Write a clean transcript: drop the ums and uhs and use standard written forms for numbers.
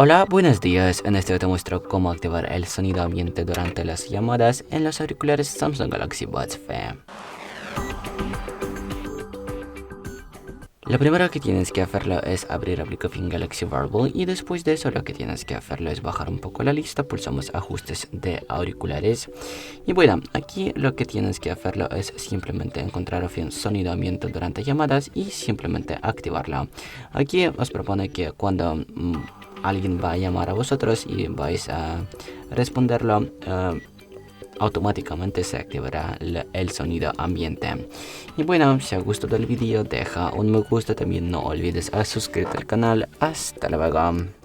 Hola, buenos días. En este video te muestro cómo activar el sonido ambiente durante las llamadas en los auriculares Samsung Galaxy Buds Fe. Lo primero que tienes que hacerlo es abrir la aplicación Galaxy Wearable y después de eso lo que tienes que hacerlo es bajar un poco la lista, pulsamos ajustes de auriculares y bueno, aquí lo que tienes que hacerlo es simplemente encontrar la opción sonido ambiente durante llamadas y simplemente activarla. Aquí os propone que cuando alguien va a llamar a vosotros y vais a responderlo, automáticamente se activará el sonido ambiente. Y bueno, si os ha gustado el vídeo deja un me gusta, también no olvides a suscribirte al canal. Hasta luego.